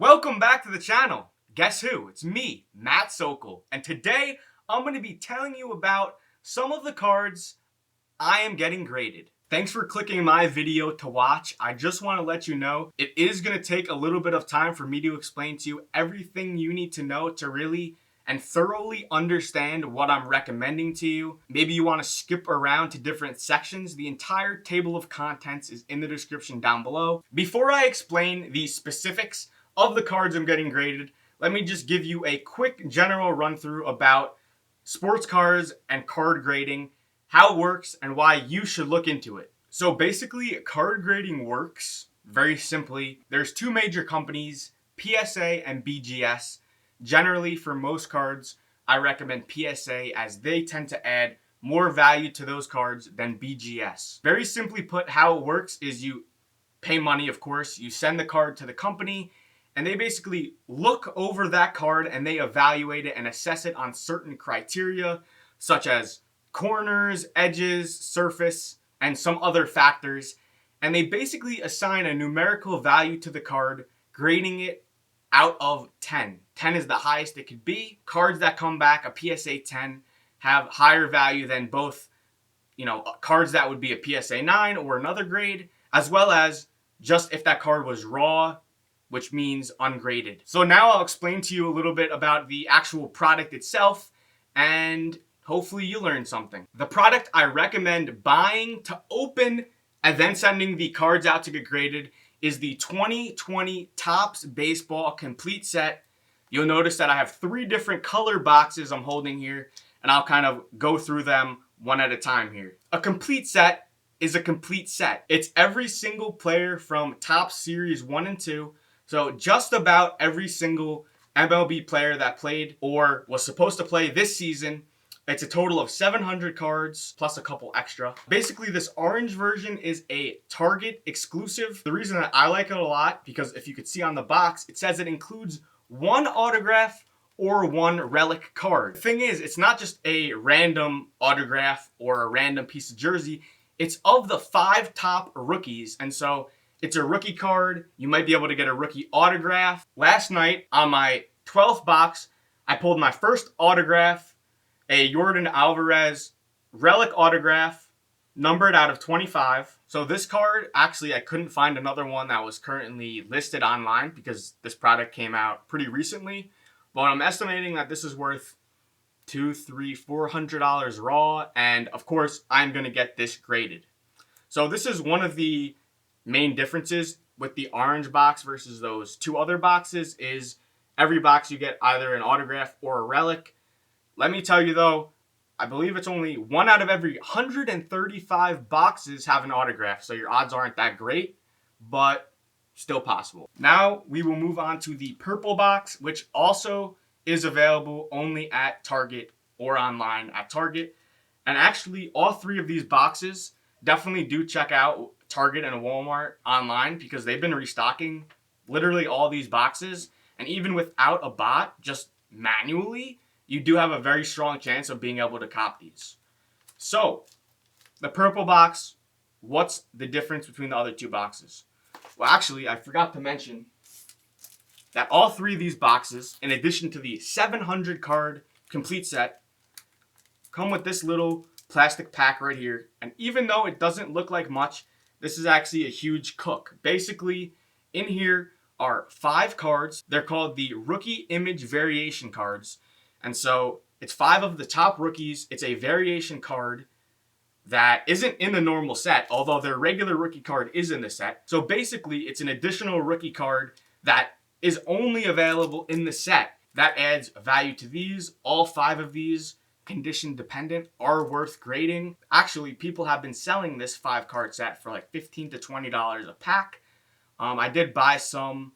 Welcome back to the channel. Guess who? It's me, Matt Sokol, and today I'm going to be telling you about some of the cards I am getting graded. Thanks for clicking my video to watch. I just want to let you know it is going to take a little bit of time for me to explain to you everything you need to know to really and thoroughly understand what I'm recommending to you. Maybe you want to skip around to different sections. The entire table of contents is in the description down below. Before I explain the specifics of the cards I'm getting graded, let me just give you a quick general run through about sports cards and card grading, how it works, and why you should look into it. So basically, card grading works very simply. There's two major companies, PSA and BGS. Generally, for most cards, I recommend PSA as they tend to add more value to those cards than BGS. Very simply put, how it works is you pay money, of course. You send the card to the company, and they basically look over that card and they evaluate it and assess it on certain criteria, such as corners, edges, surface, and some other factors. And they basically assign a numerical value to the card, grading it out of 10. 10 is the highest it could be. Cards that come back, a PSA 10, have higher value than both, cards that would be a PSA 9 or another grade, as well as just if that card was raw, which means ungraded. So now I'll explain to you a little bit about the actual product itself, and hopefully you learn something. The product I recommend buying to open and then sending the cards out to get graded is the 2020 Topps Baseball Complete Set. You'll notice that I have 3 different color boxes I'm holding here, and I'll kind of go through them one at a time here. A complete set is a complete set. It's every single player from Topps Series 1 and 2, so just about every single MLB player that played or was supposed to play this season. It's a total of 700 cards plus a couple extra. Basically, this orange version is a Target exclusive. The reason that I like it a lot, because if you could see on the box, it says it includes 1 autograph or 1 relic card. The thing is, it's not just a random autograph or a random piece of jersey. It's of the 5 top rookies, and so it's a rookie card. You might be able to get a rookie autograph. Last night, on my 12th box, I pulled my first autograph, a Yordan Alvarez relic autograph, numbered out of 25. So this card, actually, I couldn't find another one that was currently listed online because this product came out pretty recently. But I'm estimating that this is worth $200, $300, $400 raw. And of course, I'm going to get this graded. So this is one of the main differences with the orange box versus those 2 other boxes is every box you get either an autograph or a relic. Let me tell you though, I believe it's only 1 out of every 135 boxes have an autograph, so your odds aren't that great, but still possible. Now we will move on to the purple box, which also is available only at Target or online at Target. And actually, all 3 of these boxes definitely do check out Target and Walmart online because they've been restocking literally all these boxes. And even without a bot, just manually, you do have a very strong chance of being able to cop these. So, the purple box, what's the difference between the other 2 boxes? Well, actually, I forgot to mention that all 3 of these boxes, in addition to the 700 card complete set, come with this little plastic pack right here. And even though it doesn't look like much, this is actually a huge cook. Basically, in here are 5 cards. They're called the Rookie Image Variation cards. And so it's 5 of the top rookies. It's a variation card that isn't in the normal set, although their regular rookie card is in the set. So basically, it's an additional rookie card that is only available in the set. That adds value to these. All 5 of these, condition dependent, are worth grading. Actually, people have been selling this 5 card set for like $15 to $20 a pack. I did buy some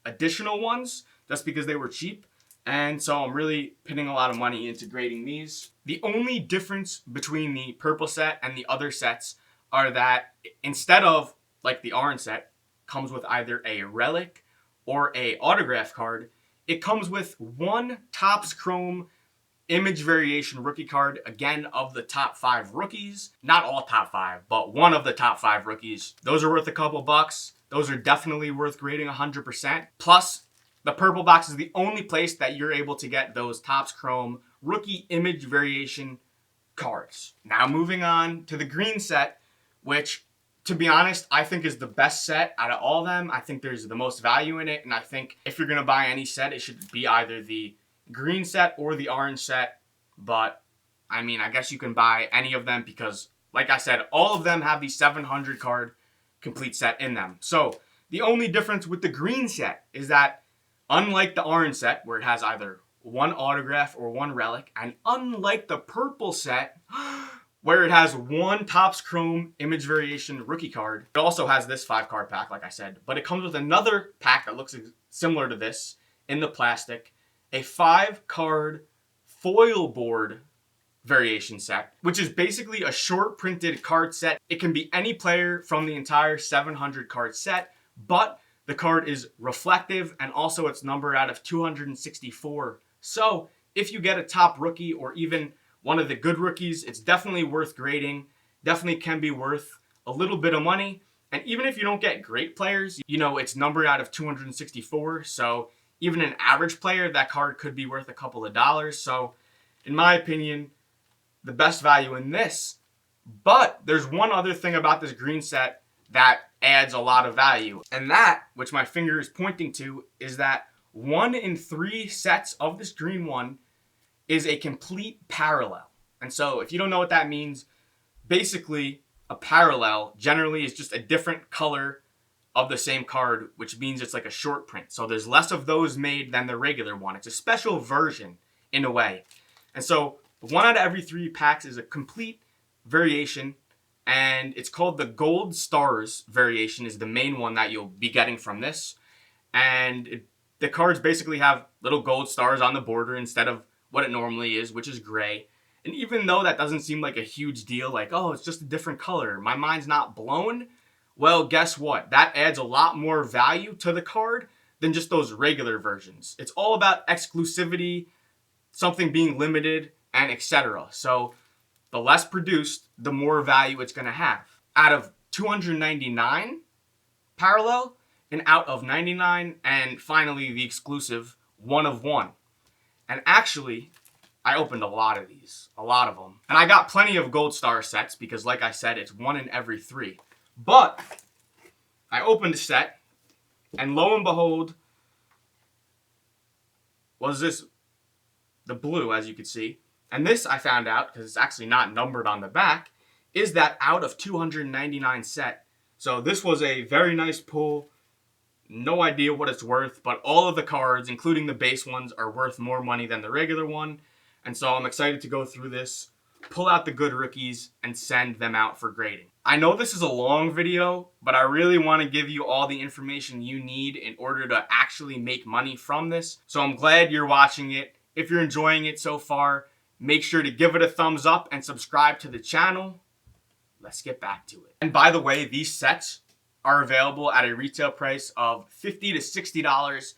additional ones just because they were cheap. And so I'm really putting a lot of money into grading these. The only difference between the purple set and the other sets are that instead of like the orange set comes with either a relic or a autograph card, it comes with 1 Topps Chrome image variation rookie card, again, of the top 5 rookies. Not all top 5, but one of the top 5 rookies. Those are worth a couple bucks. Those are definitely worth grading 100%. Plus, The purple box is the only place that you're able to get those Topps Chrome rookie image variation cards. Now moving on to the green set, which, to be honest, I think is the best set out of all of them. I think there's the most value in it, and I think if you're going to buy any set, it should be either the green set or the orange set. But, I mean, I guess you can buy any of them because, like I said, all of them have the 700 card complete set in them. So, the only difference with the green set is that, unlike the orange set, where it has either one autograph or one relic, and unlike the purple set, where it has one Topps Chrome image variation rookie card, it also has this 5-card pack, like I said, but it comes with another pack that looks similar to this in the plastic, a 5-card foil board variation set, which is basically a short printed card set. It can be any player from the entire 700 card set, but the card is reflective and also it's numbered out of 264. So if you get a top rookie or even one of the good rookies, it's definitely worth grading, definitely can be worth a little bit of money. And even if you don't get great players, you know, it's numbered out of 264. So even an average player, that card could be worth a couple of dollars. So in my opinion, the best value in this. But there's one other thing about this green set that adds a lot of value. And that, which my finger is pointing to, is that 1 in 3 sets of this green one is a complete parallel. And so if you don't know what that means, basically a parallel generally is just a different color of the same card, which means it's like a short print. So there's less of those made than the regular one. It's a special version in a way. And so 1 out of every 3 packs is a complete variation, and it's called the Gold Stars variation is the main one that you'll be getting from this. And the cards basically have little gold stars on the border instead of what it normally is, which is gray. And even though that doesn't seem like a huge deal, like, oh, it's just a different color, my mind's not blown. Well, guess what? That adds a lot more value to the card than just those regular versions. It's all about exclusivity, something being limited, and etc. So the less produced, the more value it's going to have. Out of 299 parallel, and out of 99, and finally the exclusive 1 of 1. And actually, I opened a lot of these, a lot of them. And I got plenty of gold star sets because, like I said, it's 1 in every 3. But I opened a set, and lo and behold, was this the blue, as you can see. And this I found out, because it's actually not numbered on the back, is that out of 299 set. So this was a very nice pull. No idea what it's worth, but all of the cards, including the base ones, are worth more money than the regular one. And so I'm excited to go through this, pull out the good rookies, and send them out for grading. I know this is a long video, but I really want to give you all the information you need in order to actually make money from this. So I'm glad you're watching it. If you're enjoying it so far, make sure to give it a thumbs up and subscribe to the channel. Let's get back to it. And by the way, these sets are available at a retail price of $50 to $60.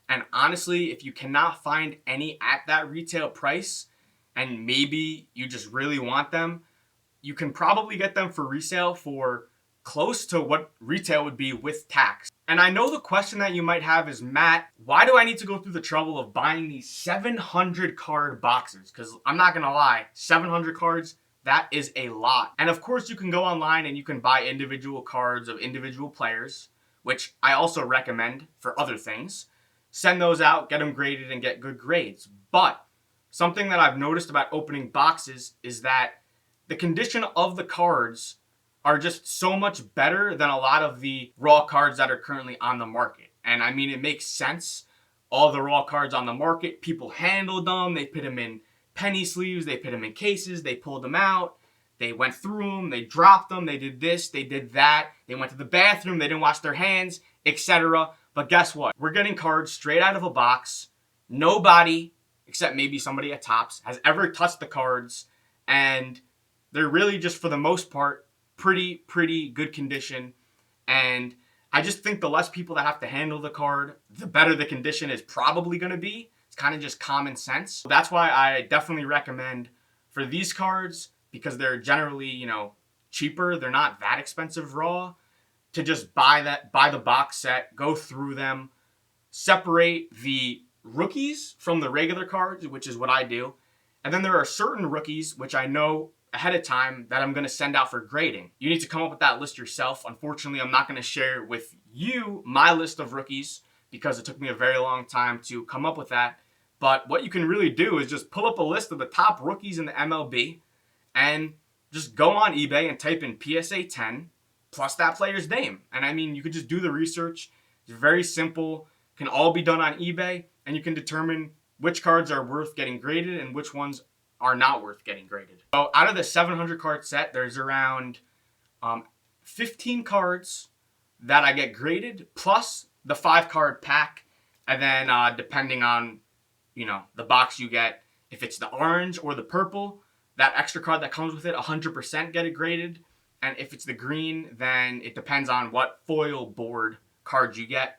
And honestly, if you cannot find any at that retail price, and maybe you just really want them, you can probably get them for resale for close to what retail would be with tax. And I know the question that you might have is, Matt, why do I need to go through the trouble of buying these 700 card boxes? Because I'm not gonna lie, 700 cards, that is a lot. And of course you can go online and you can buy individual cards of individual players, which I also recommend for other things. Send those out, get them graded, and get good grades. But something that I've noticed about opening boxes is that the condition of the cards are just so much better than a lot of the raw cards that are currently on the market. And I mean, it makes sense. All the raw cards on the market, people handled them, they put them in penny sleeves, they put them in cases, they pulled them out, they went through them, they dropped them, they did this, they did that, they went to the bathroom, they didn't wash their hands, etc. But guess what? We're getting cards straight out of a box. Nobody, except maybe somebody at Topps, has ever touched the cards, and they're really just, for the most part, pretty good condition. And I just think the less people that have to handle the card, the better the condition is probably going to be. It's kind of just common sense. That's why I definitely recommend for these cards, because they're generally, you know, cheaper, they're not that expensive raw, to just buy the box set, go through them, separate the rookies from the regular cards, which is what I do. And then there are certain rookies, which I know ahead of time, that I'm going to send out for grading. You need to come up with that list yourself. Unfortunately, I'm not going to share with you my list of rookies because it took me a very long time to come up with that. But what you can really do is just pull up a list of the top rookies in the MLB and just go on eBay and type in PSA 10 plus that player's name. And I mean, you could just do the research. It's very simple. Can all be done on eBay, and you can determine which cards are worth getting graded and which ones are not worth getting graded. So out of the 700 card set, there's around 15 cards that I get graded, plus the 5 card pack. And then depending on, the box you get, if it's the orange or the purple, that extra card that comes with it, 100% get it graded. And if it's the green, then it depends on what foil board card you get.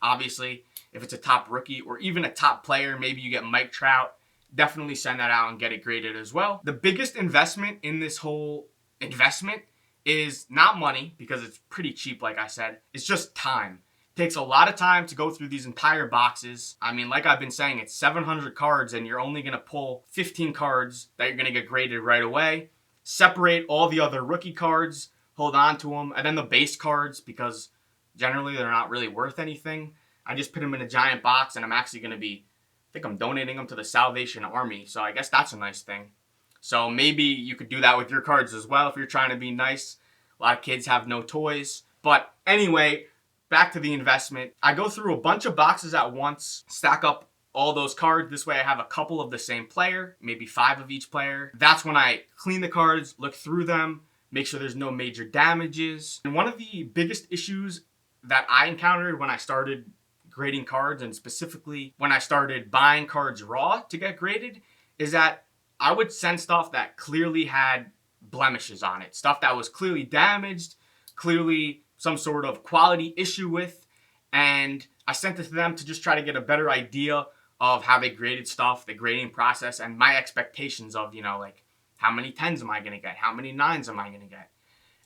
Obviously, if it's a top rookie or even a top player, maybe you get Mike Trout, definitely send that out and get it graded as well. The biggest investment in this whole investment is not money, because it's pretty cheap, like I said. It's just time. It takes a lot of time to go through these entire boxes. I mean, like I've been saying, it's 700 cards and you're only going to pull 15 cards that you're going to get graded right away. Separate all the other rookie cards, hold on to them, and then the base cards, because generally they're not really worth anything. I just put them in a giant box, and I'm actually going to be, I think I'm donating them to the Salvation Army, so I guess that's a nice thing. So maybe you could do that with your cards as well if you're trying to be nice. A lot of kids have no toys. But anyway, back to the investment. I go through a bunch of boxes at once, stack up all those cards. This way I have a couple of the same player, maybe 5 of each player. That's when I clean the cards, look through them, make sure there's no major damages. And one of the biggest issues that I encountered when I started grading cards, and specifically when I started buying cards raw to get graded, is that I would send stuff that clearly had blemishes on it. Stuff that was clearly damaged, clearly some sort of quality issue with, and I sent it to them to just try to get a better idea of how they graded stuff, the grading process, and my expectations of, like, how many 10s am I going to get? How many 9s am I going to get?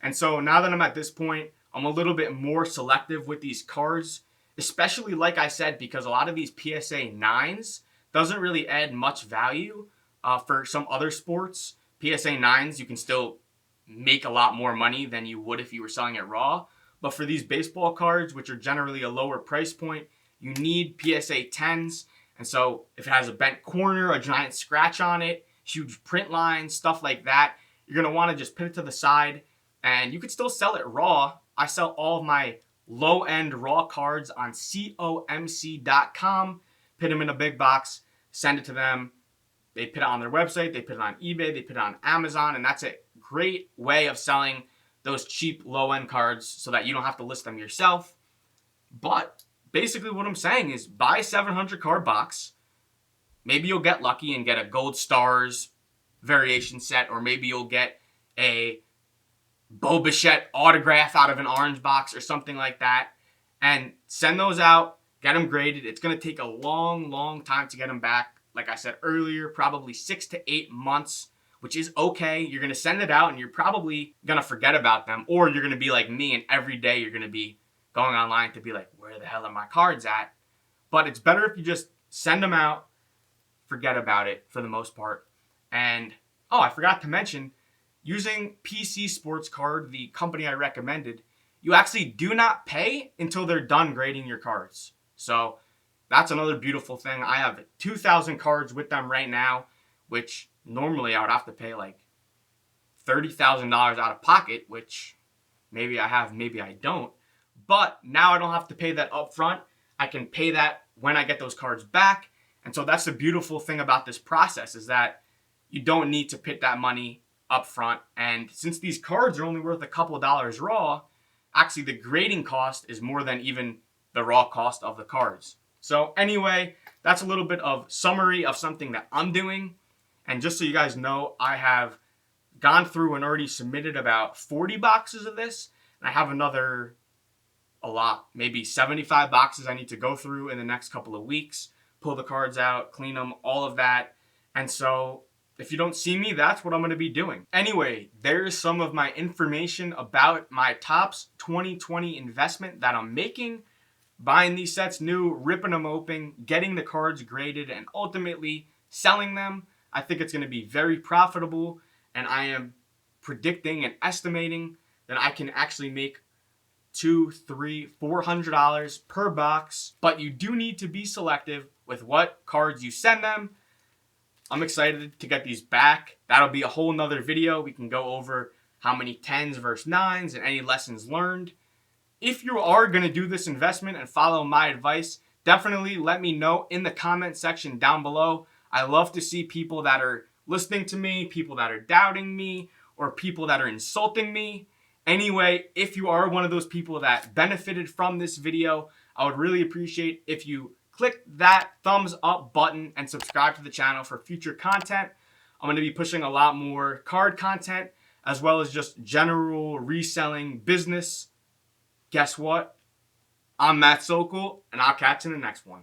And so now that I'm at this point, I'm a little bit more selective with these cards, especially, like I said, because a lot of these PSA 9s doesn't really add much value for some other sports. PSA 9s, you can still make a lot more money than you would if you were selling it raw. But for these baseball cards, which are generally a lower price point, you need PSA 10s. And so if it has a bent corner, a giant scratch on it, huge print lines, stuff like that, you're going to want to just put it to the side. And you could still sell it raw. I sell all of my low-end raw cards on comc.com, put them in a big box, send it to them. They put it on their website, they put it on eBay, they put it on Amazon, and that's a great way of selling those cheap low-end cards so that you don't have to list them yourself. But basically what I'm saying is buy a 700 card box. Maybe you'll get lucky and get a Gold Stars variation set, or maybe you'll get a Bo Bichette autograph out of an orange box or something like that, and send those out, get them graded. It's going to take a long, long time to get them back. Like I said earlier, probably 6 to 8 months, which is okay. You're going to send it out and you're probably going to forget about them, or you're going to be like me and every day you're going to be going online to be like, where the hell are my cards at? But it's better if you just send them out, forget about it for the most part. And, oh, I forgot to mention, using PC Sports Card, the company I recommended, you actually do not pay until they're done grading your cards. So that's another beautiful thing. I have 2,000 cards with them right now, which normally I would have to pay like $30,000 out of pocket, which maybe I have, maybe I don't. But now I don't have to pay that up front. I can pay that when I get those cards back. And so that's the beautiful thing about this process, is that you don't need to put that money up front. And since these cards are only worth a couple of dollars raw, actually the grading cost is more than even the raw cost of the cards. So anyway, that's a little bit of summary of something that I'm doing. And just so you guys know, I have gone through and already submitted about 40 boxes of this. And I have another, a lot, maybe 75 boxes I need to go through in the next couple of weeks, pull the cards out, clean them, all of that. And so if you don't see me, that's what I'm going to be doing. Anyway, there's some of my information about my Topps 2020 investment that I'm making. buying these sets new, ripping them open, getting the cards graded, and ultimately selling them. I think it's going to be very profitable, and I am predicting and estimating that I can actually make $200, $300, $400 per box. But you do need to be selective with what cards you send them. I'm excited to get these back. That'll be a whole nother video. We can go over how many 10s versus 9s and any lessons learned. If you are going to do this investment and follow my advice, definitely let me know in the comment section down below. I love to see people that are listening to me, people that are doubting me, or people that are insulting me. Anyway, if you are one of those people that benefited from this video, I would really appreciate if you click that thumbs up button and subscribe to the channel for future content. I'm going to be pushing a lot more card content as well as just general reselling business. Guess what? I'm Matt Sokol, and I'll catch you in the next one.